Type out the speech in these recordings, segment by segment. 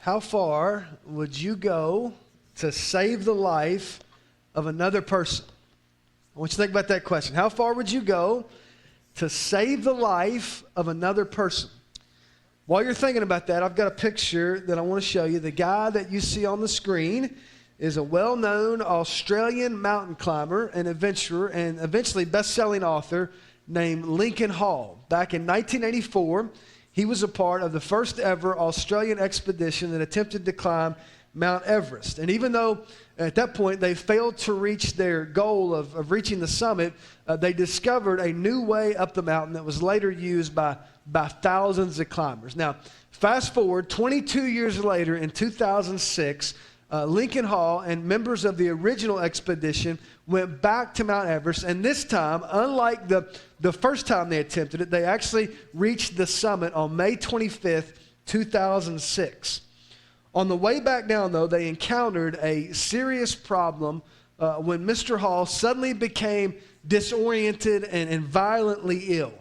How far would you go to save the life of another person? I want you to think about that question. How far would you go to save the life of another person? While you're thinking about that, I've got a picture that I want to show you. The guy that you see on the screen is a well-known Australian mountain climber and adventurer and eventually best-selling author named Lincoln Hall. Back in 1984, he was a part of the first ever Australian expedition that attempted to climb Mount Everest. And even though at that point they failed to reach their goal of reaching the summit, they discovered a new way up the mountain that was later used by thousands of climbers. Now, fast forward 22 years later in 2006, Lincoln Hall and members of the original expedition went back to Mount Everest, and this time, unlike the first time they attempted it, they actually reached the summit on May 25th, 2006. On the way back down, though, they encountered a serious problem when Mr. Hall suddenly became disoriented and violently ill.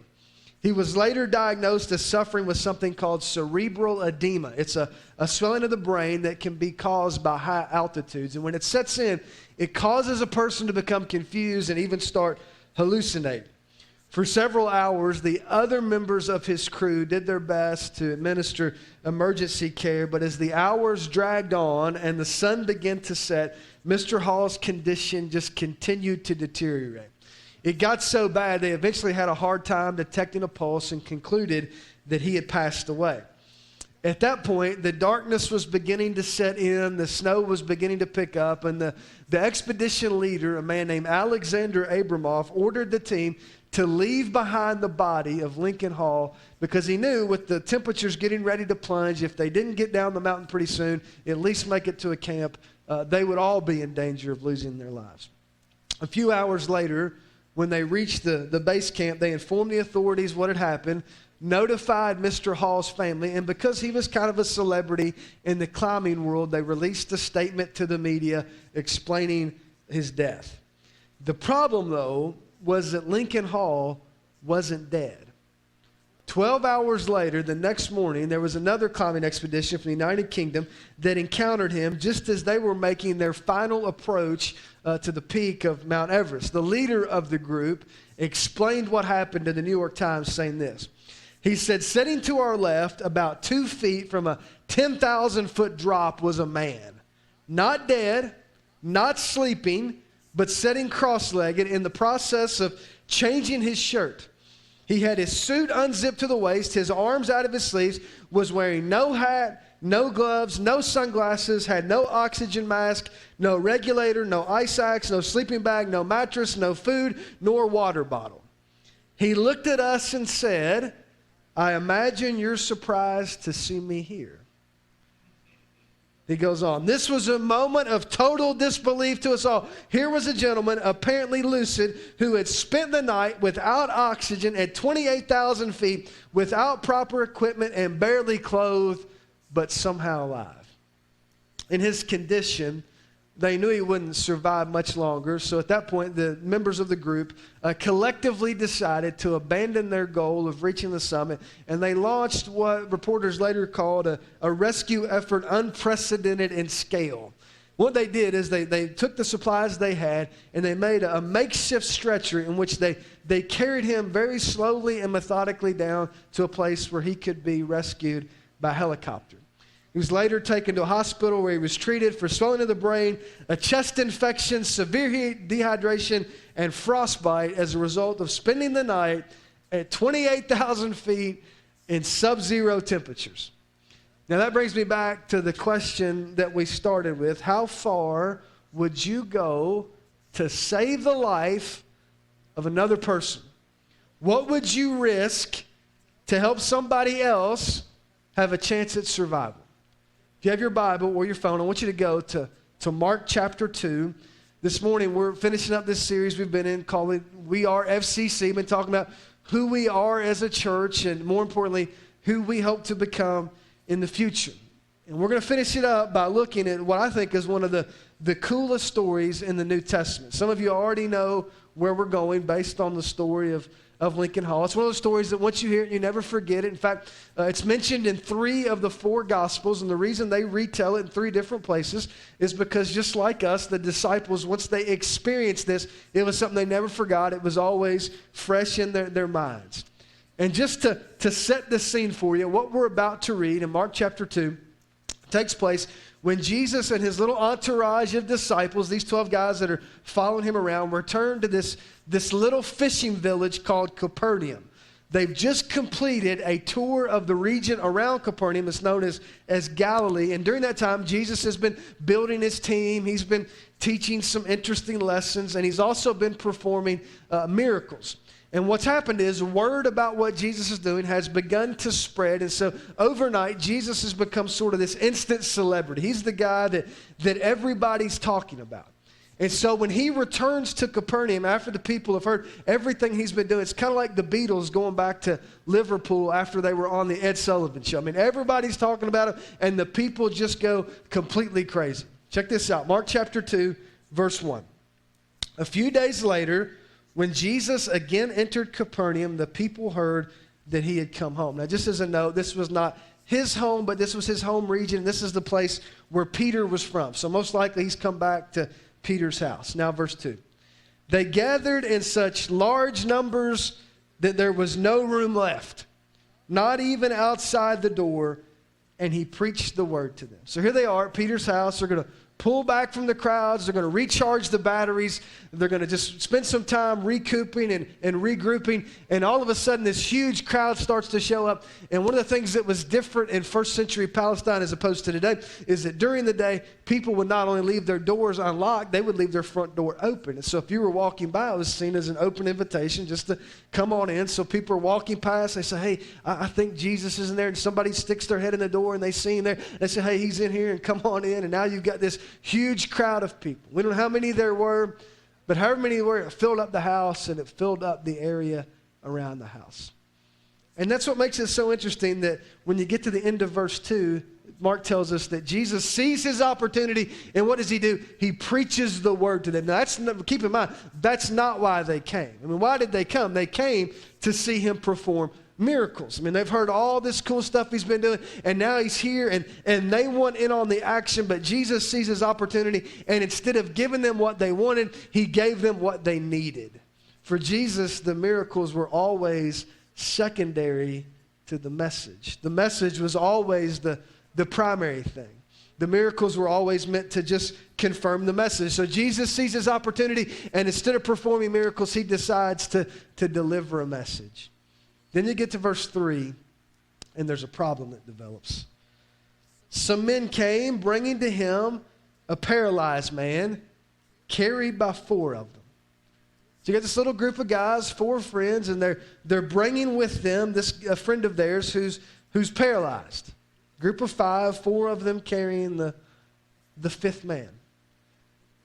He was later diagnosed as suffering with something called cerebral edema. It's a swelling of the brain that can be caused by high altitudes. And when it sets in, it causes a person to become confused and even start hallucinating. For several hours, the other members of his crew did their best to administer emergency care. But as the hours dragged on and the sun began to set, Mr. Hall's condition just continued to deteriorate. It got so bad, they eventually had a hard time detecting a pulse and concluded that he had passed away. At that point, the darkness was beginning to set in, the snow was beginning to pick up, and the expedition leader, a man named Alexander Abramoff, ordered the team to leave behind the body of Lincoln Hall because he knew with the temperatures getting ready to plunge, if they didn't get down the mountain pretty soon, at least make it to a camp, they would all be in danger of losing their lives. A few hours later, when they reached the base camp, they informed the authorities what had happened, notified Mr. Hall's family, and because he was kind of a celebrity in the climbing world, they released a statement to the media explaining his death. The problem, though, was that Lincoln Hall wasn't dead. 12 hours later, the next morning, there was another climbing expedition from the United Kingdom that encountered him just as they were making their final approach to the peak of Mount Everest. The leader of the group explained what happened to the New York Times, saying this. He said, sitting to our left, about 2 feet from a 10,000-foot drop, was a man. Not dead, not sleeping, but sitting cross-legged in the process of changing his shirt. He had his suit unzipped to the waist, his arms out of his sleeves, was wearing no hat, no gloves, no sunglasses, had no oxygen mask, no regulator, no ice axe, no sleeping bag, no mattress, no food, nor water bottle. He looked at us and said, I imagine you're surprised to see me here. He goes on, this was a moment of total disbelief to us all. Here was a gentleman, apparently lucid, who had spent the night without oxygen at 28,000 feet, without proper equipment and barely clothed, but somehow alive. In his condition, they knew he wouldn't survive much longer, so at that point, the members of the group collectively decided to abandon their goal of reaching the summit, and they launched what reporters later called a rescue effort unprecedented in scale. What they did is they took the supplies they had, and they made a makeshift stretcher in which they carried him very slowly and methodically down to a place where he could be rescued by helicopter. He was later taken to a hospital where he was treated for swelling of the brain, a chest infection, severe heat, dehydration, and frostbite as a result of spending the night at 28,000 feet in sub-zero temperatures. Now that brings me back to the question that we started with. How far would you go to save the life of another person? What would you risk to help somebody else have a chance at survival? If you have your Bible or your phone, I want you to go to Mark chapter 2. This morning, we're finishing up this series we've been in called We Are FCC. We've been talking about who we are as a church and, more importantly, who we hope to become in the future. And we're going to finish it up by looking at what I think is one of the coolest stories in the New Testament. Some of you already know where we're going based on the story of of Lincoln Hall. It's one of those stories that once you hear it, you never forget it. In fact, it's mentioned in 3 of the 4 Gospels, and the reason they retell it in 3 different places is because just like us, the disciples, once they experienced this, it was something they never forgot. It was always fresh in their minds. And just to set the scene for you, what we're about to read in Mark chapter 2 takes place when Jesus and his little entourage of disciples, these 12 guys that are following him around, return to this little fishing village called Capernaum. They've just completed a tour of the region around Capernaum. It's known as Galilee. And during that time, Jesus has been building his team. He's been teaching some interesting lessons, and he's also been performing miracles. And what's happened is word about what Jesus is doing has begun to spread. And so overnight, Jesus has become sort of this instant celebrity. He's the guy that everybody's talking about. And so when he returns to Capernaum after the people have heard everything he's been doing, it's kind of like the Beatles going back to Liverpool after they were on the Ed Sullivan Show. I mean, everybody's talking about it, and the people just go completely crazy. Check this out. Mark chapter 2, verse 1. A few days later, when Jesus again entered Capernaum, the people heard that he had come home. Now, just as a note, this was not his home, but this was his home region. This is the place where Peter was from. So most likely he's come back to Peter's house. Now, verse 2. They gathered in such large numbers that there was no room left, not even outside the door, and he preached the word to them. So here they are at Peter's house. They're going to pull back from the crowds. They're going to recharge the batteries. They're going to just spend some time recouping and regrouping. And all of a sudden, this huge crowd starts to show up. And one of the things that was different in first century Palestine as opposed to today is that during the day, people would not only leave their doors unlocked, they would leave their front door open. And so if you were walking by, it was seen as an open invitation just to come on in. So people are walking past. They say, hey, I think Jesus is in there. And somebody sticks their head in the door and they see him there. They say, hey, he's in here, and come on in. And now you've got this huge crowd of people. We don't know how many there were, but however many there were, it filled up the house and it filled up the area around the house. And that's what makes it so interesting that when you get to the end of verse 2, Mark tells us that Jesus sees his opportunity, and what does he do? He preaches the word to them. Now, keep in mind, that's not why they came. I mean, why did they come? They came to see him perform miracles. I mean, they've heard all this cool stuff he's been doing, and now he's here, and they want in on the action, but Jesus sees his opportunity, and instead of giving them what they wanted, he gave them what they needed. For Jesus, the miracles were always secondary to the message. The message was always the primary thing. The miracles were always meant to just confirm the message. So Jesus sees his opportunity, and instead of performing miracles, he decides to deliver a message. Then you get to verse 3, and there's a problem that develops. Some men came, bringing to him a paralyzed man, carried by 4 of them. So you got this little group of guys, 4 friends, and they're bringing with them a friend of theirs who's paralyzed. Group of 5, 4 of them carrying the 5th man.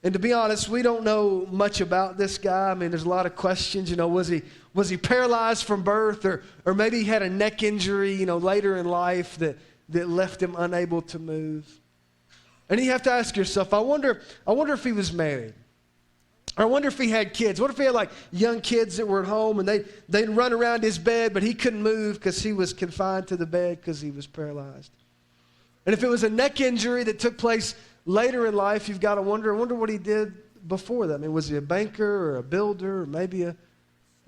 And to be honest, we don't know much about this guy. I mean, there's a lot of questions. You know, was he paralyzed from birth, or maybe he had a neck injury, later in life that left him unable to move? And you have to ask yourself, I wonder if he was married. I wonder if he had kids. What if he had like young kids that were at home and they'd run around his bed, but he couldn't move because he was confined to the bed because he was paralyzed? And if it was a neck injury that took place later in life, you've got to wonder what he did before that. I mean, was he a banker or a builder or maybe a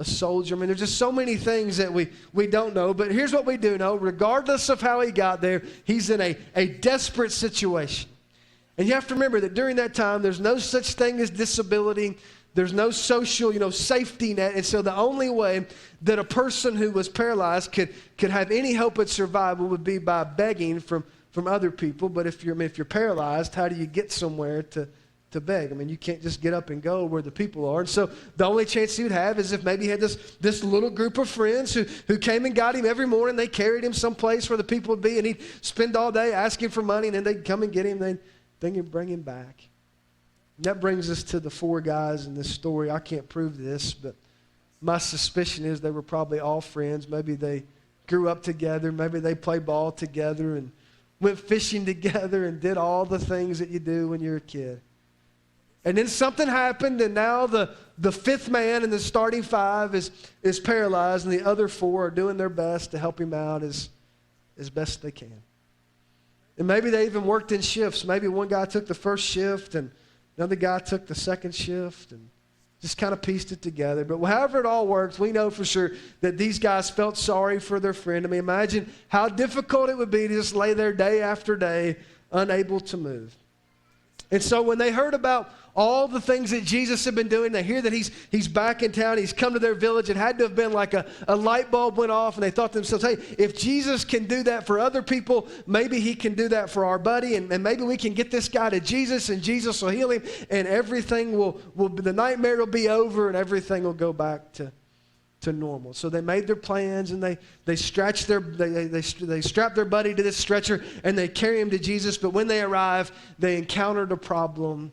soldier? I mean, there's just so many things that we don't know. But here's what we do know. Regardless of how he got there, he's in a desperate situation. And you have to remember that during that time, there's no such thing as disability. There's no social, safety net. And so the only way that a person who was paralyzed could have any hope at survival would be by begging from other people. But if you're paralyzed, how do you get somewhere to beg? I mean, you can't just get up and go where the people are. And so the only chance he would have is if maybe he had this little group of friends who came and got him every morning. They carried him someplace where the people would be, and he'd spend all day asking for money, and then they'd come and get him. They'd bring him back. And that brings us to the 4 guys in this story. I can't prove this, but my suspicion is they were probably all friends. Maybe they grew up together. Maybe they played ball together and went fishing together and did all the things that you do when you're a kid. And then something happened, and now the fifth man in the starting five is paralyzed, and the other four are doing their best to help him out as best they can. And maybe they even worked in shifts. Maybe one guy took the first shift, and another guy took the second shift, and just kind of pieced it together. But however it all works, we know for sure that these guys felt sorry for their friend. I mean, imagine how difficult it would be to just lay there day after day, unable to move. And so when they heard about all the things that Jesus had been doing, they hear that he's back in town, he's come to their village. It had to have been like a light bulb went off, and they thought to themselves, hey, if Jesus can do that for other people, maybe he can do that for our buddy, and maybe we can get this guy to Jesus, and Jesus will heal him, and everything the nightmare will be over, and everything will go back to normal. So they made their plans, and they strapped their buddy to this stretcher, and they carry him to Jesus. But when they arrive, they encountered a problem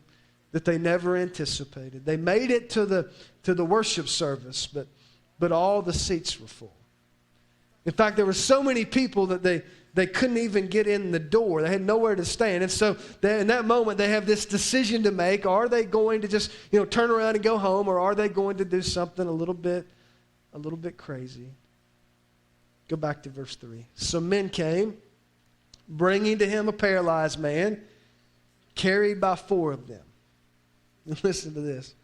that they never anticipated. They made it to the worship service, but all the seats were full. In fact, there were so many people that they couldn't even get in the door. They had nowhere to stand. And so in that moment, they have this decision to make. Are they going to just turn around and go home, or are they going to do something a little bit crazy? Go back to verse 3. Some men came, bringing to him a paralyzed man, carried by 4 of them. Listen to this.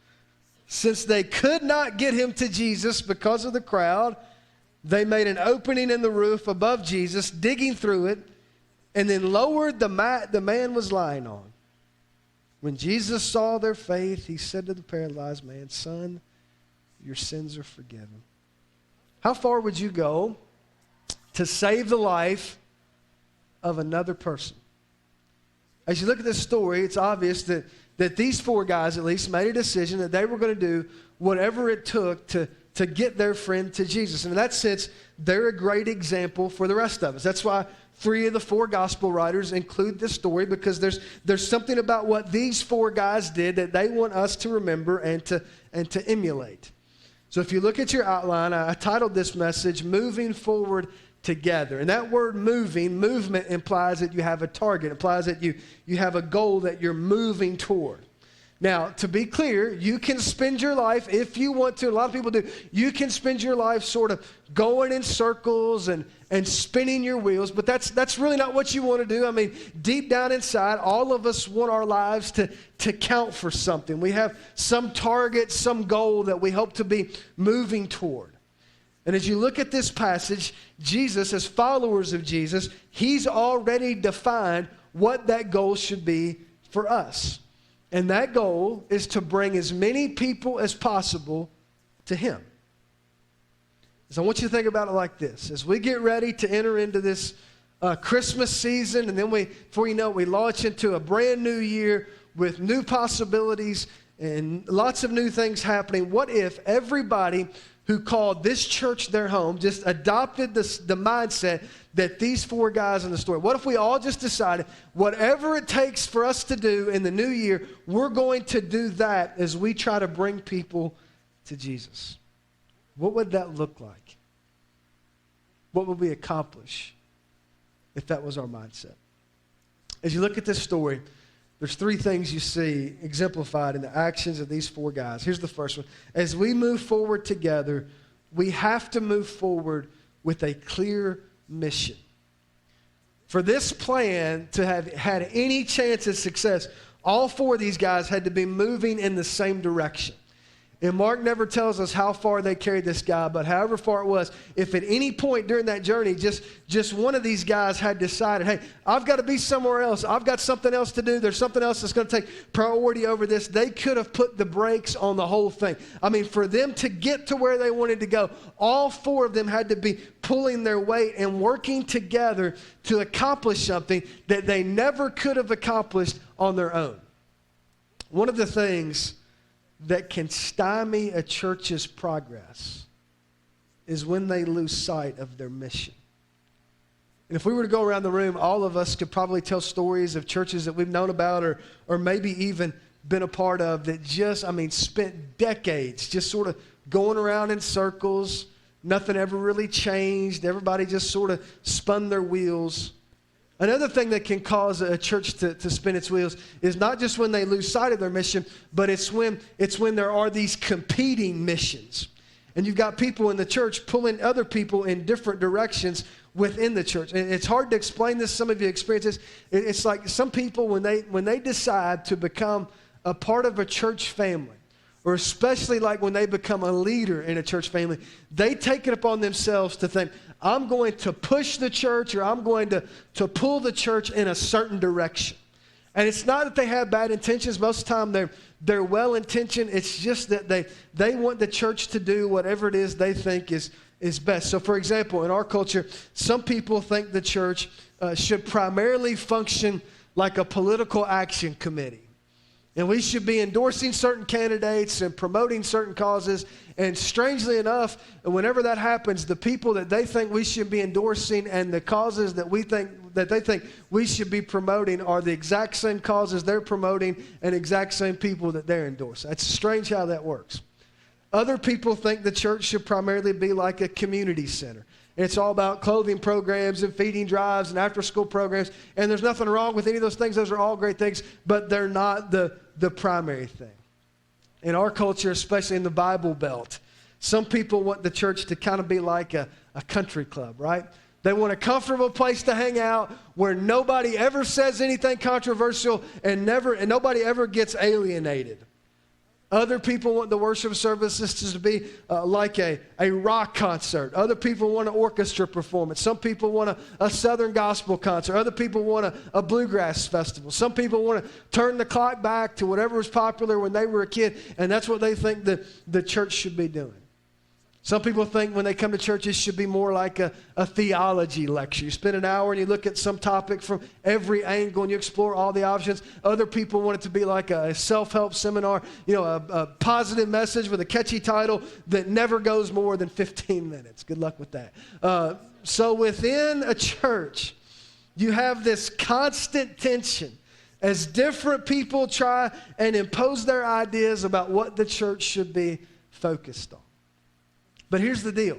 Since they could not get him to Jesus because of the crowd, they made an opening in the roof above Jesus, digging through it, and then lowered the mat the man was lying on. When Jesus saw their faith, he said to the paralyzed man, "Son, your sins are forgiven." How far would you go to save the life of another person? As you look at this story, it's obvious that these 4 guys at least made a decision that they were going to do whatever it took to get their friend to Jesus. And in that sense, they're a great example for the rest of us. That's why 3 of the 4 gospel writers include this story, because there's something about what these 4 guys did that they want us to remember and to emulate. So if you look at your outline, I titled this message, Moving Forward Together. And that word movement implies that you have a target. It implies that you have a goal that you're moving toward. Now, to be clear, you can spend your life, if you want to, a lot of people do, you can spend your life sort of going in circles and spinning your wheels, but that's really not what you want to do. I mean, deep down inside, all of us want our lives to count for something. We have some target, some goal that we hope to be moving toward. And as you look at this passage, Jesus, as followers of Jesus, he's already defined what that goal should be for us. And that goal is to bring as many people as possible to him. So I want you to think about it like this. As we get ready to enter into this Christmas season, and then before you know it, we launch into a brand new year with new possibilities and lots of new things happening. What if everybody who called this church their home just adopted the mindset that these 4 guys in the story? What if we all just decided whatever it takes for us to do in the new year, we're going to do that as we try to bring people to Jesus? What would that look like? What would we accomplish if that was our mindset? As you look at this story, there's 3 things you see exemplified in the actions of these 4 guys. Here's the first one. As we move forward together, we have to move forward with a clear mission. For this plan to have had any chance of success, all 4 of these guys had to be moving in the same direction. And Mark never tells us how far they carried this guy, but however far it was, if at any point during that journey, just one of these guys had decided, hey, I've got to be somewhere else. I've got something else to do. There's something else that's going to take priority over this. They could have put the brakes on the whole thing. I mean, for them to get to where they wanted to go, all 4 of them had to be pulling their weight and working together to accomplish something that they never could have accomplished on their own. One of the things that can stymie a church's progress is when they lose sight of their mission. And if we were to go around the room, all of us could probably tell stories of churches that we've known about or maybe even been a part of that spent decades just sort of going around in circles. Nothing ever really changed. Everybody just sort of spun their wheels. Another thing that can cause a church to spin its wheels is not just when they lose sight of their mission, but it's when there are these competing missions. And you've got people in the church pulling other people in different directions within the church. And it's hard to explain this. Some of you experience this. It's like some people, when they decide to become a part of a church family, or especially like when they become a leader in a church family, they take it upon themselves to think, I'm going to push the church, or I'm going to pull the church in a certain direction. And it's not that they have bad intentions. Most of the time they're well-intentioned. It's just that they want the church to do whatever it is they think is best. So for example, in our culture, some people think the church should primarily function like a political action committee. And we should be endorsing certain candidates and promoting certain causes. And strangely enough, whenever that happens, the people that they think we should be endorsing and the causes that they think we should be promoting are the exact same causes they're promoting and exact same people that they're endorsing. It's strange how that works. Other people think the church should primarily be like a community center. It's all about clothing programs and feeding drives and after-school programs. And there's nothing wrong with any of those things. Those are all great things, but they're not the primary thing. In our culture, especially in the Bible Belt, some people want the church to kind of be like a country club, right? They want a comfortable place to hang out where nobody ever says anything controversial and nobody ever gets alienated. Other people want the worship services to be like a rock concert. Other people want an orchestra performance. Some people want a Southern gospel concert. Other people want a bluegrass festival. Some people want to turn the clock back to whatever was popular when they were a kid, and that's what they think the church should be doing. Some people think when they come to church, it should be more like a theology lecture. You spend an hour and you look at some topic from every angle and you explore all the options. Other people want it to be like a self-help seminar, a positive message with a catchy title that never goes more than 15 minutes. Good luck with that. So within a church, you have this constant tension as different people try and impose their ideas about what the church should be focused on. But here's the deal.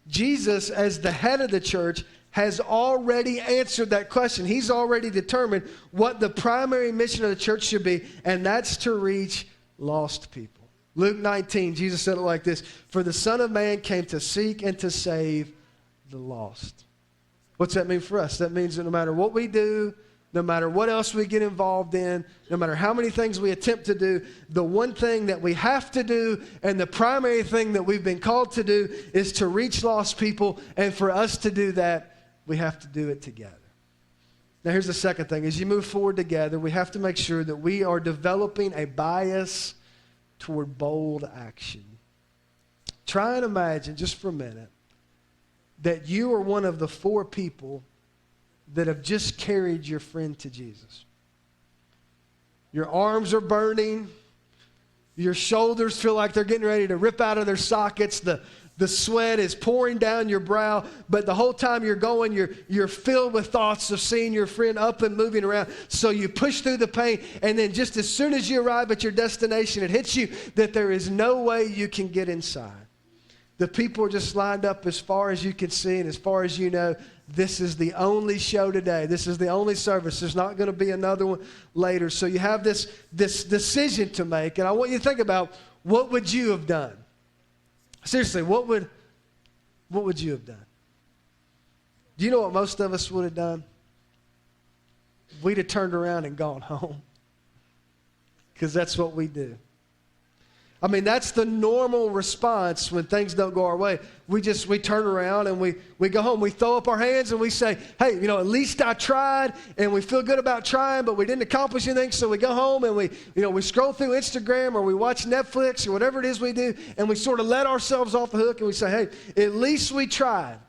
Jesus, as the head of the church, has already answered that question. He's already determined what the primary mission of the church should be, and that's to reach lost people. Luke 19, Jesus said it like this: "For the Son of Man came to seek and to save the lost." What's that mean for us? That means that no matter what we do, no matter what else we get involved in, no matter how many things we attempt to do, the one thing that we have to do and the primary thing that we've been called to do is to reach lost people. And for us to do that, we have to do it together. Now here's the second thing. As you move forward together, we have to make sure that we are developing a bias toward bold action. Try and imagine just for a minute that you are one of the 4 people that have just carried your friend to Jesus. Your arms are burning. Your shoulders feel like they're getting ready to rip out of their sockets. The sweat is pouring down your brow. But the whole time you're going, you're filled with thoughts of seeing your friend up and moving around. So you push through the pain. And then just as soon as you arrive at your destination, it hits you that there is no way you can get inside. The people are just lined up as far as you can see and as far as you know. This is the only show today. This is the only service. There's not going to be another one later. So you have this decision to make. And I want you to think about, what would you have done? Seriously, what would you have done? Do you know what most of us would have done? We'd have turned around and gone home. Because that's what we do. I mean, that's the normal response when things don't go our way. We turn around and we go home. We throw up our hands and we say, hey, at least I tried, and we feel good about trying, but we didn't accomplish anything. So we go home and we scroll through Instagram or we watch Netflix or whatever it is we do, and we sort of let ourselves off the hook and we say, hey, at least we tried.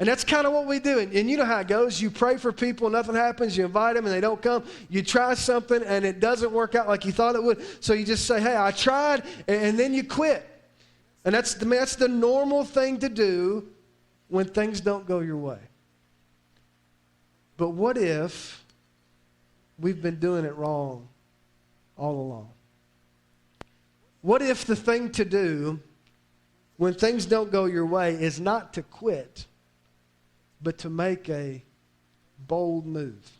And that's kind of what we do. And you know how it goes. You pray for people, nothing happens. You invite them and they don't come. You try something and it doesn't work out like you thought it would. So you just say, hey, I tried, and then you quit. And that's the normal thing to do when things don't go your way. But what if we've been doing it wrong all along? What if the thing to do when things don't go your way is not to quit, but to make a bold move.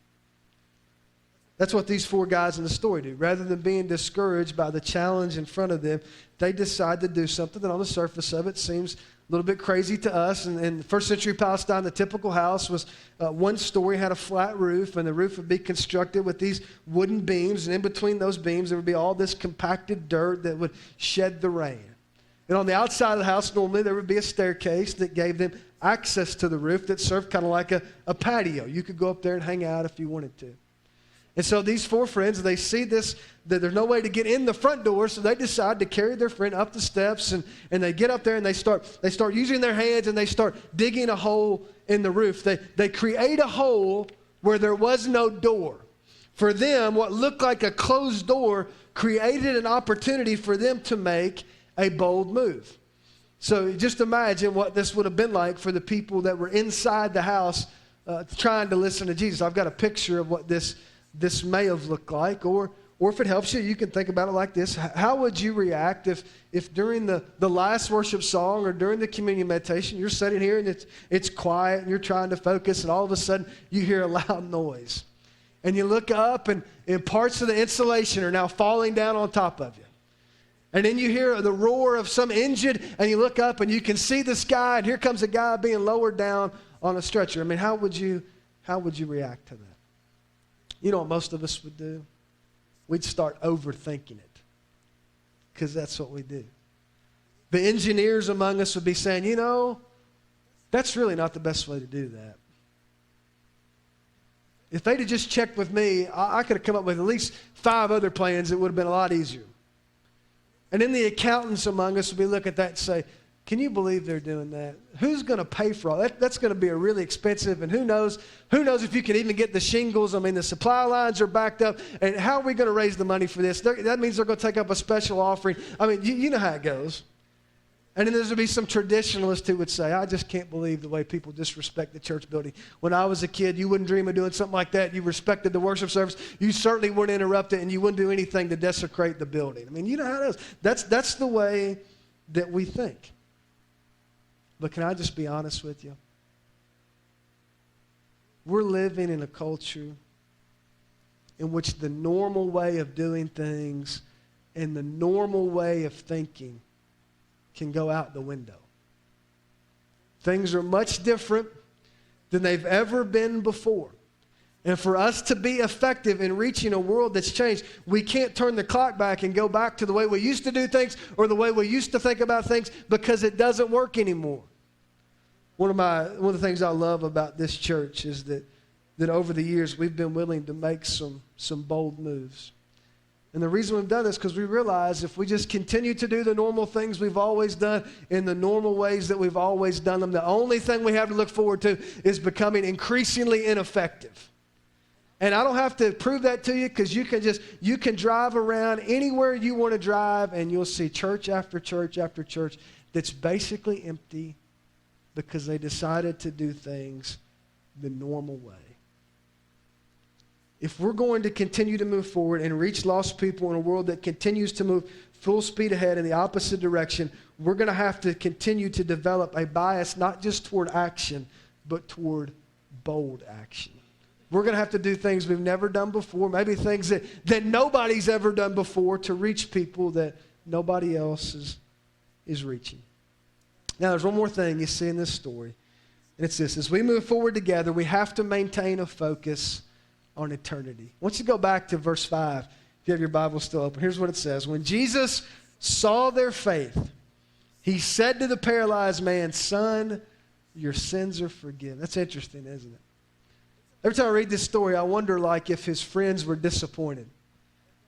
That's what these four guys in the story do. Rather than being discouraged by the challenge in front of them, they decide to do something that on the surface of it seems a little bit crazy to us. And in first century Palestine, the typical house was one story, had a flat roof, and the roof would be constructed with these wooden beams. And in between those beams, there would be all this compacted dirt that would shed the rain. And on the outside of the house, normally there would be a staircase that gave them access to the roof that served kind of like a patio. You could go up there and hang out if you wanted to. And so these four friends, they see this, that there's no way to get in the front door, so they decide to carry their friend up the steps, and they get up there and they start using their hands and they start digging a hole in the roof. They create a hole where there was no door. For them, what looked like a closed door created an opportunity for them to make a bold move. So just imagine what this would have been like for the people that were inside the house trying to listen to Jesus. I've got a picture of what this may have looked like, or if it helps you, you can think about it like this. How would you react if during the last worship song or during the communion meditation, you're sitting here and it's quiet and you're trying to focus, and all of a sudden you hear a loud noise. And you look up and parts of the insulation are now falling down on top of you. And then you hear the roar of some engine, and you look up and you can see the sky, and here comes a guy being lowered down on a stretcher. I mean, how would you react to that? You know what most of us would do? We'd start overthinking it, because that's what we do. The engineers among us would be saying, you know, that's really not the best way to do that. If they'd have just checked with me, I could have come up with at least 5 other plans that would have been a lot easier. And then the accountants among us would be looking at that and say, can you believe they're doing that? Who's going to pay for all that? That's going to be a really expensive, and who knows if you can even get the shingles. I mean, the supply lines are backed up, and how are we going to raise the money for this? That means they're going to take up a special offering. I mean, you know how it goes. And then there's going to be some traditionalists who would say, I just can't believe the way people disrespect the church building. When I was a kid, you wouldn't dream of doing something like that. You respected the worship service. You certainly wouldn't interrupt it, and you wouldn't do anything to desecrate the building. I mean, you know how it is. That's the way that we think. But can I just be honest with you? We're living in a culture in which the normal way of doing things and the normal way of thinking can go out the window. Things are much different than they've ever been before. And for us to be effective in reaching a world that's changed, we can't turn the clock back and go back to the way we used to do things or the way we used to think about things, because it doesn't work anymore. One of the things I love about this church is that over the years we've been willing to make some bold moves. And the reason we've done this is because we realize if we just continue to do the normal things we've always done in the normal ways that we've always done them, the only thing we have to look forward to is becoming increasingly ineffective. And I don't have to prove that to you, because you can drive around anywhere you want to drive and you'll see church after church after church that's basically empty because they decided to do things the normal way. If we're going to continue to move forward and reach lost people in a world that continues to move full speed ahead in the opposite direction, we're going to have to continue to develop a bias not just toward action, but toward bold action. We're going to have to do things we've never done before, maybe things that nobody's ever done before, to reach people that nobody else is reaching. Now, there's one more thing you see in this story, and it's this. As we move forward together, we have to maintain a focus on eternity. I want you to go back to verse 5. If you have your Bible still open, here's what it says. When Jesus saw their faith, he said to the paralyzed man, "Son, your sins are forgiven." That's interesting, isn't it? Every time I read this story, I wonder if his friends were disappointed.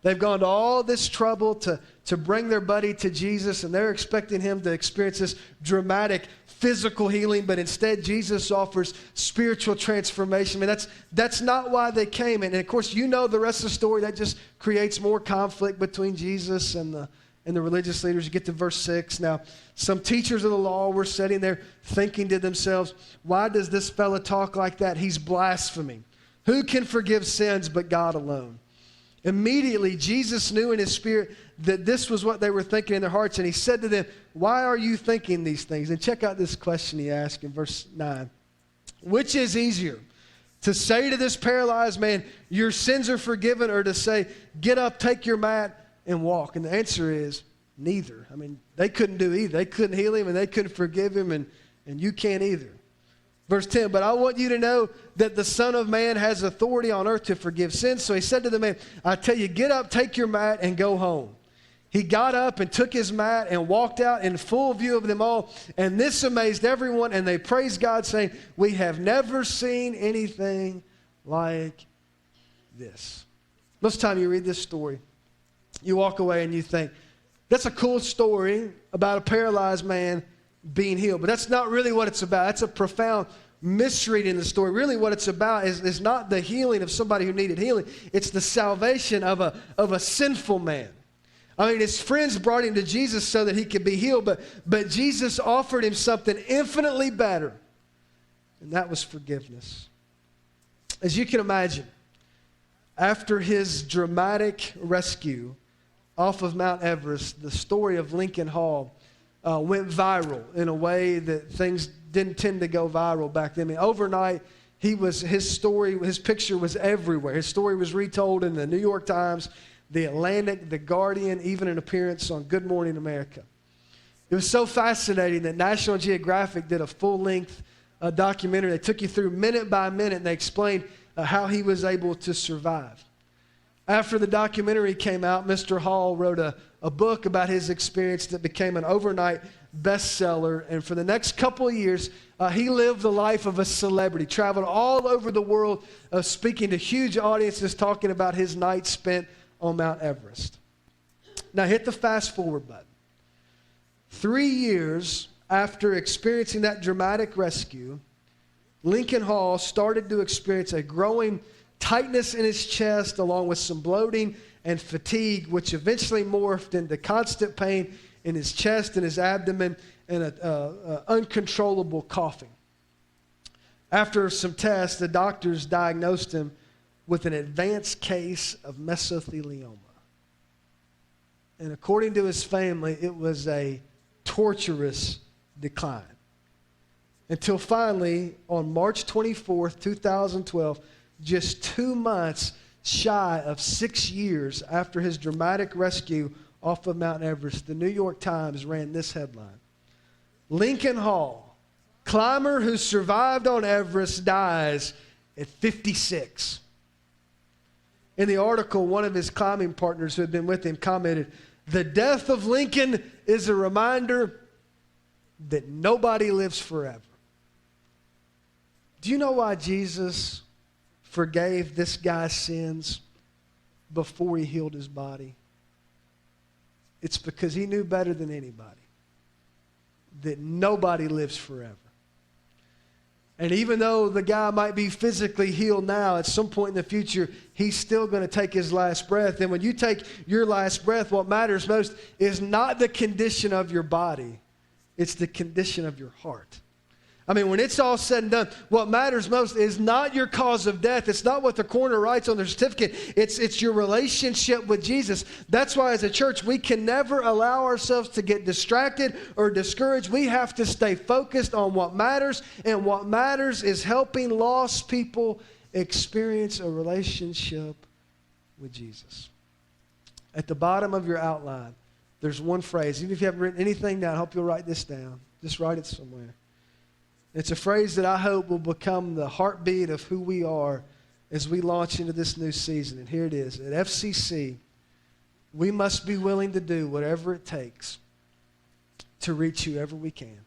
They've gone to all this trouble to bring their buddy to Jesus, and they're expecting him to experience this dramatic physical healing, but instead Jesus offers spiritual transformation. I mean, that's not why they came. And of course, you know the rest of the story. That just creates more conflict between Jesus and the religious leaders. You get to verse 6. Now, some teachers of the law were sitting there thinking to themselves, "Why does this fella talk like that? He's blaspheming. Who can forgive sins but God alone?" Immediately, Jesus knew in his spirit that this was what they were thinking in their hearts, and he said to them, "Why are you thinking these things?" And check out this question he asked in verse 9. "Which is easier, To say to this paralyzed man, your sins are forgiven, or to say, get up, take your mat, and walk? And the answer is neither. I mean, they couldn't do either. They couldn't heal him, and they couldn't forgive him, and you can't either. Verse 10, but I want you to know that the Son of Man has authority on earth to forgive sins. So he said to the man, I tell you, get up, take your mat, and go home. He got up and took his mat and walked out in full view of them all. And this amazed everyone, and they praised God, saying, we have never seen anything like this. Most time you read this story, you walk away and you think, that's a cool story about a paralyzed man being healed. But that's not really what it's about. That's a profound misreading of the story. Really what it's about is not the healing of somebody who needed healing. It's the salvation of a sinful man. I mean, his friends brought him to Jesus so that he could be healed, but Jesus offered him something infinitely better, and that was forgiveness. As you can imagine, after his dramatic rescue off of Mount Everest, the story of Lincoln Hall went viral in a way that things didn't tend to go viral back then. I mean, overnight, his picture was everywhere. His story was retold in the New York Times, the Atlantic, the Guardian, even an appearance on Good Morning America. It was so fascinating that National Geographic did a full-length documentary. They took you through minute by minute, and they explained how he was able to survive. After the documentary came out, Mr. Hall wrote a book about his experience that became an overnight bestseller. And for the next couple of years, he lived the life of a celebrity, traveled all over the world, speaking to huge audiences, talking about his night spent on Mount Everest. Now hit the fast forward button. 3 years after experiencing that dramatic rescue, Lincoln Hall started to experience a growing tightness in his chest, along with some bloating and fatigue, which eventually morphed into constant pain in his chest and his abdomen, and uncontrollable coughing. After some tests, the doctors diagnosed him with an advanced case of mesothelioma. And according to his family, it was a torturous decline. Until finally, on March 24th, 2012, just 2 months shy of 6 years after his dramatic rescue off of Mount Everest, the New York Times ran this headline: Lincoln Hall, climber who survived on Everest, dies at 56. In the article, one of his climbing partners who had been with him commented, the death of Lincoln is a reminder that nobody lives forever. Do you know why Jesus forgave this guy's sins before he healed his body? It's because he knew better than anybody that nobody lives forever. And even though the guy might be physically healed now, at some point in the future, he's still going to take his last breath. And when you take your last breath, what matters most is not the condition of your body. It's the condition of your heart. I mean, when it's all said and done, what matters most is not your cause of death. It's not what the coroner writes on their certificate. It's your relationship with Jesus. That's why as a church, we can never allow ourselves to get distracted or discouraged. We have to stay focused on what matters, and what matters is helping lost people experience a relationship with Jesus. At the bottom of your outline, there's one phrase. Even if you haven't written anything down, I hope you'll write this down. Just write it somewhere. It's a phrase that I hope will become the heartbeat of who we are as we launch into this new season. And here it is. At FCC, we must be willing to do whatever it takes to reach whoever we can.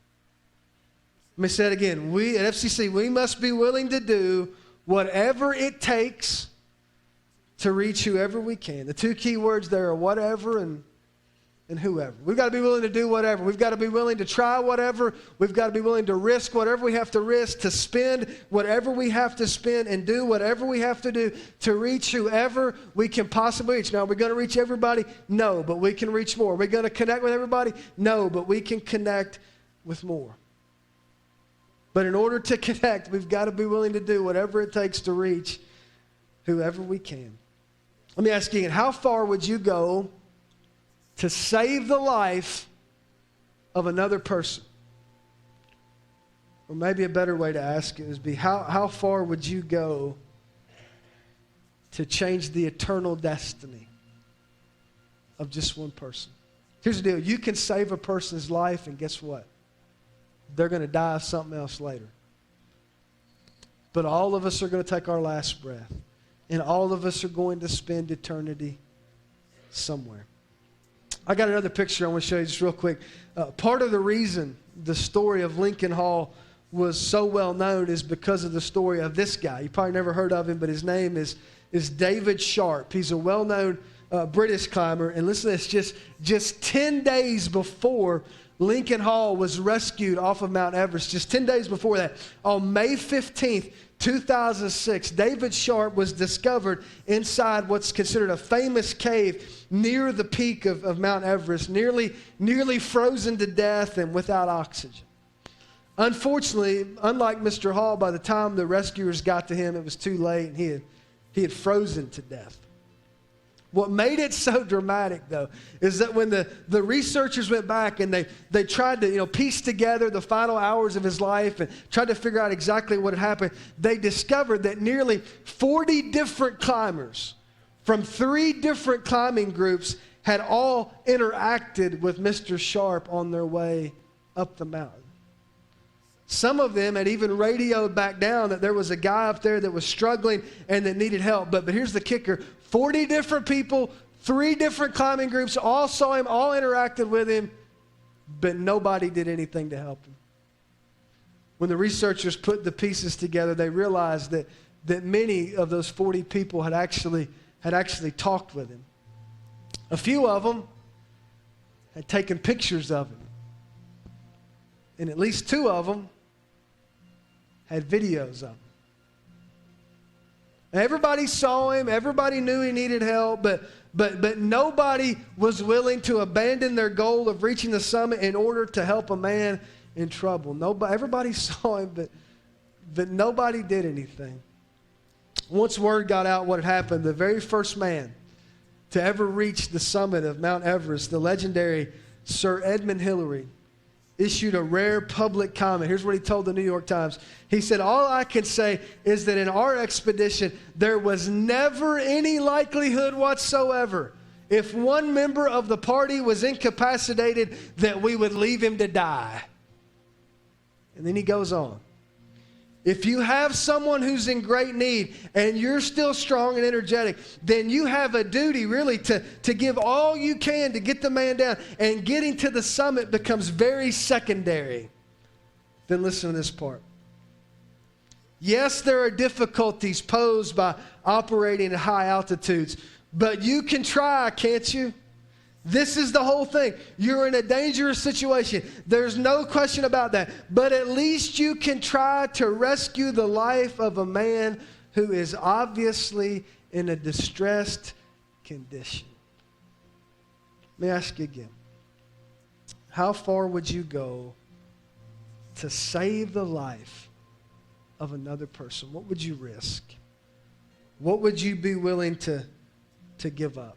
Let me say it again. We at FCC, we must be willing to do whatever it takes to reach whoever we can. The two key words there are whatever and whoever. We've got to be willing to do whatever. We've got to be willing to try whatever. We've got to be willing to risk whatever we have to risk, to spend whatever we have to spend, and do whatever we have to do to reach whoever we can possibly reach. Now, are we going to reach everybody? No, but we can reach more. Are we going to connect with everybody? No, but we can connect with more. But in order to connect, we've got to be willing to do whatever it takes to reach whoever we can. Let me ask you again, how far would you go to save the life of another person? Or maybe a better way to ask it is how far would you go to change the eternal destiny of just one person? Here's the deal. You can save a person's life, and guess what? They're going to die of something else later. But all of us are going to take our last breath, and all of us are going to spend eternity somewhere. I got another picture I want to show you just real quick. Part of the reason the story of Lincoln Hall was so well known is because of the story of this guy. You probably never heard of him, but his name is David Sharp. He's a well-known British climber. And listen to this, just 10 days before Lincoln Hall was rescued off of Mount Everest, just 10 days before that, on May 15th, 2006, David Sharp was discovered inside what's considered a famous cave near the peak of Mount Everest, nearly frozen to death and without oxygen. Unfortunately, unlike Mr. Hall, by the time the rescuers got to him, it was too late, and he had frozen to death. What made it so dramatic, though, is that when the researchers went back and they tried to piece together the final hours of his life and tried to figure out exactly what had happened, they discovered that nearly 40 different climbers from 3 different climbing groups had all interacted with Mr. Sharp on their way up the mountain. Some of them had even radioed back down that there was a guy up there that was struggling and that needed help. But here's the kicker. 40 different people, 3 different climbing groups, all saw him, all interacted with him, but nobody did anything to help him. When the researchers put the pieces together, they realized that many of those 40 people had actually talked with him. A few of them had taken pictures of him. And at least 2 of them had videos of him. Everybody saw him. Everybody knew he needed help, but nobody was willing to abandon their goal of reaching the summit in order to help a man in trouble. Everybody saw him, but nobody did anything. Once word got out what had happened, the very first man to ever reach the summit of Mount Everest, the legendary Sir Edmund Hillary, issued a rare public comment. Here's what he told the New York Times. He said, "All I can say is that in our expedition, there was never any likelihood whatsoever, if one member of the party was incapacitated, that we would leave him to die." And then he goes on. If you have someone who's in great need and you're still strong and energetic, then you have a duty really to give all you can to get the man down. And getting to the summit becomes very secondary. Then listen to this part. Yes, there are difficulties posed by operating at high altitudes, but you can try, can't you? This is the whole thing. You're in a dangerous situation. There's no question about that. But at least you can try to rescue the life of a man who is obviously in a distressed condition. Let me ask you again. How far would you go to save the life of another person? What would you risk? What would you be willing to give up?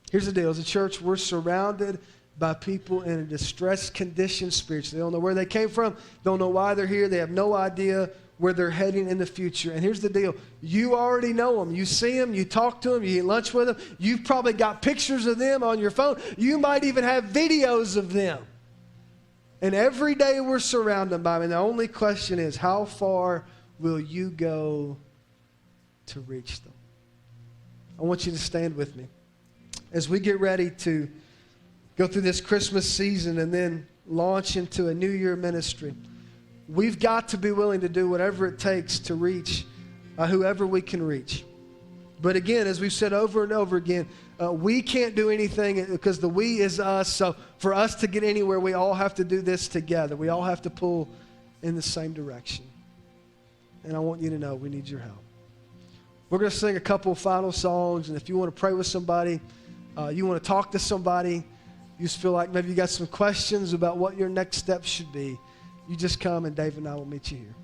Here's the deal. As a church, we're surrounded by people in a distressed condition spiritually. They don't know where they came from. Don't know why they're here. They have no idea where they're heading in the future. And here's the deal. You already know them. You see them. You talk to them. You eat lunch with them. You've probably got pictures of them on your phone. You might even have videos of them. And every day we're surrounded by them. And the only question is, how far will you go to reach them? I want you to stand with me as we get ready to go through this Christmas season and then launch into a New Year ministry. We've got to be willing to do whatever it takes to reach whoever we can reach. But again, as we've said over and over again, we can't do anything because the we is us. So for us to get anywhere, we all have to do this together. We all have to pull in the same direction. And I want you to know we need your help. We're going to sing a couple of final songs, and if you want to pray with somebody, you want to talk to somebody, you just feel like maybe you got some questions about what your next steps should be, you just come and Dave and I will meet you here.